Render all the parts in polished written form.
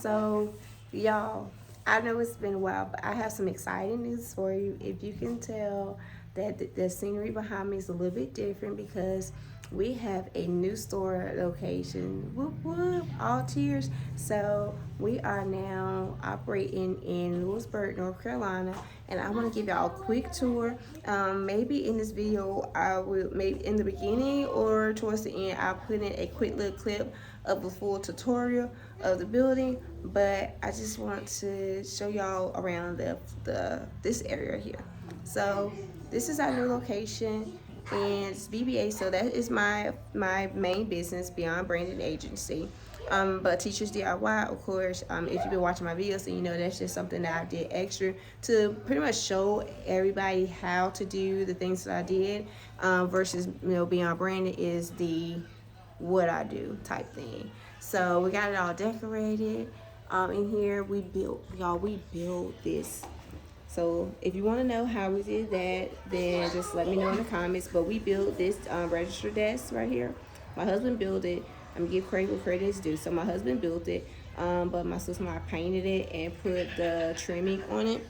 So, y'all, I know it's been a while, but I have some exciting news for you. If you can tell that the scenery behind me is a little bit different because we have a new store location. Whoop whoop, all cheers. So we are now operating in Lewisburg, North Carolina, and I want to give y'all a quick tour. Maybe in this video, I will, maybe in the beginning or towards the end, I'll put in a quick little clip of a full tutorial of the building, but I just want to show y'all around this area here. So this is our new location, and it's BBA. So that is my main business, Beyond Branding Agency. But Teachers DIY, of course, if you've been watching my videos, then you know that's just something that I did extra to pretty much show everybody how to do the things that I did, versus, Beyond Branding is the what I do type thing. So we got it all decorated. In here we built this. So if you want to know how we did that, then just let me know in the comments. But we built this register desk right here. My husband built it. I'm gonna give credit where credit is due. So my husband built it, but my sister and I painted it and put the trimming on it.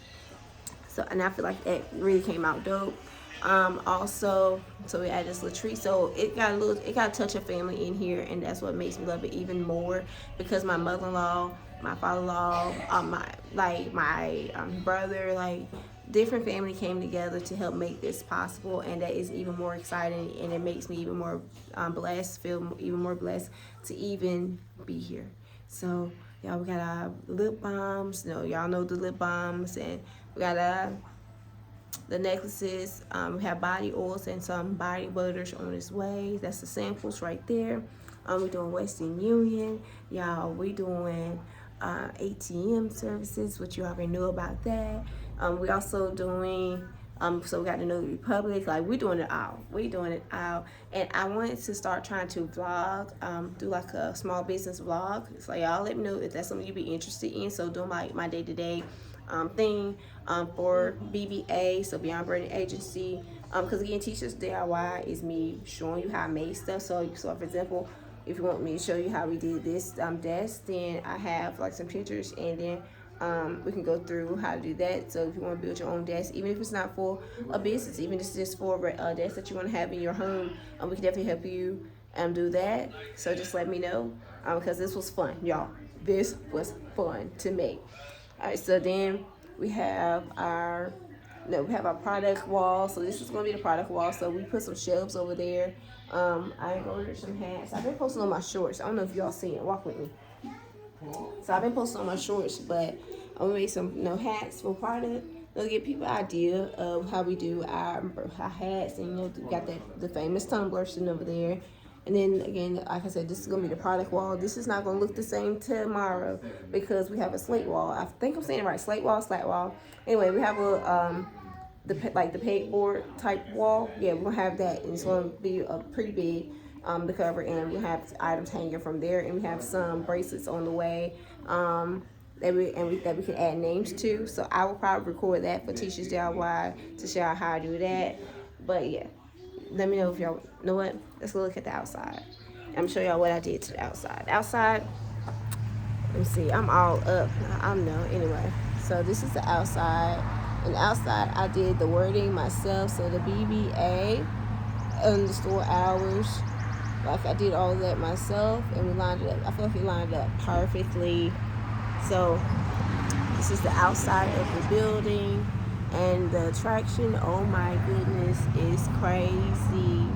So, and I feel like that really came out dope. Also, so we added this little tree, so it got a touch of family in here, and that's what makes me love it even more, because my mother-in-law, my father-in-law, my brother, like different family came together to help make this possible, and that is even more exciting, and it makes me even more blessed, feel even more blessed to even be here. So y'all, we got our lip balms, y'all know the lip balms, and we got the necklaces. We have body oils and some body butters on its way. That's the samples right there. We're doing Western Union, y'all. We doing ATM services, which you already knew about that. We also doing so we got the New Republic. Like, we're doing it all. And I wanted to start trying to vlog, do like a small business vlog. So y'all let me know if that's something you'd be interested in. So doing my day-to-day thing for BBA, so Beyond Branding Agency, because again, Teachers DIY is me showing you how I made stuff. So for example, if you want me to show you how we did this desk, then I have like some pictures, and then we can go through how to do that. So if you want to build your own desk, even if it's not for a business, even if it's just for a desk that you want to have in your home, we can definitely help you do that. So just let me know, because this was fun, y'all. This was fun to make. All right, so then we have our product wall. So this is gonna be the product wall. So we put some shelves over there. I ordered some hats. I've been posting on my shorts. I don't know if y'all seen it. Walk with me. So I've been posting on my shorts, but I'm gonna make some hats for product. It'll give people an idea of how we do our hats, and we got the famous tumbler sitting over there. And then again, like I said, this is gonna be the product wall. This is not gonna look the same tomorrow because we have a slate wall. I think I'm saying it right, slate wall, slat wall. Anyway, we have the pegboard type wall. Yeah, we're gonna have that, and it's gonna be pretty big, the cover, and we have items hanging from there, and we have some bracelets on the way, that we can add names to. So I will probably record that for Teachers DIY to show how I do that. But yeah, let me know if y'all know what. Let's go look at the outside. I'm gonna show y'all what I did to the outside. Outside, let me see. I'm all up. I don't know. Anyway, so this is the outside. And outside, I did the wording myself. So the BBA and the store hours. Like, I did all of that myself, and we lined it up. I feel like we lined it up perfectly. So this is the outside of the building. And the attraction, oh my goodness, is crazy.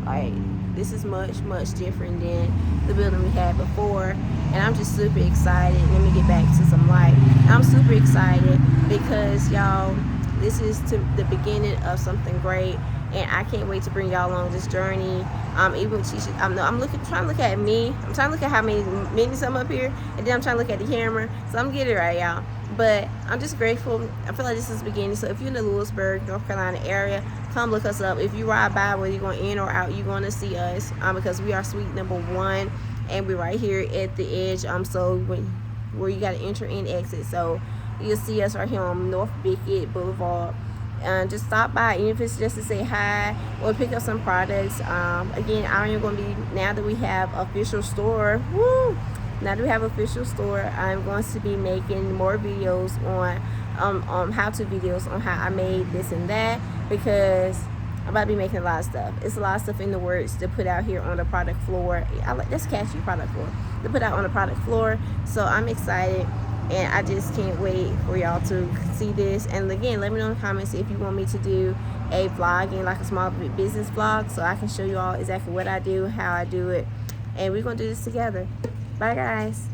Like, this is much different than the building we had before, and I'm just super excited. Let me get back to some light. I'm super excited because, y'all, this is the beginning of something great, and I can't wait to bring y'all along this journey. Even teaching, trying to look at me. I'm trying to look at how many minutes I'm up here, and then I'm trying to look at the camera. So I'm getting it right, y'all. But I'm just grateful. I feel like this is the beginning. So if you're in the Lewisburg, North Carolina area, come look us up. If you ride by, whether you're going in or out, you're going to see us, because we are suite number 1, and we're right here at the edge. So where you got to enter and exit. So you'll see us right here on North Bickett Boulevard. Just stop by, even if it's just to say hi or pick up some products. Again, I am going to be, now that we have official store, woo, now that we have an official store, I'm going to be making more videos on how-to videos on how I made this and that, because I'm about to be making a lot of stuff. It's a lot of stuff in the works to put out here on the product floor. That's catchy, product floor, to put out on the product floor. So I'm excited, and I just can't wait for y'all to see this. And again, let me know in the comments if you want me to do a vlogging, like a small business vlog, so I can show you all exactly what I do, how I do it, and we're gonna do this together. Bye guys.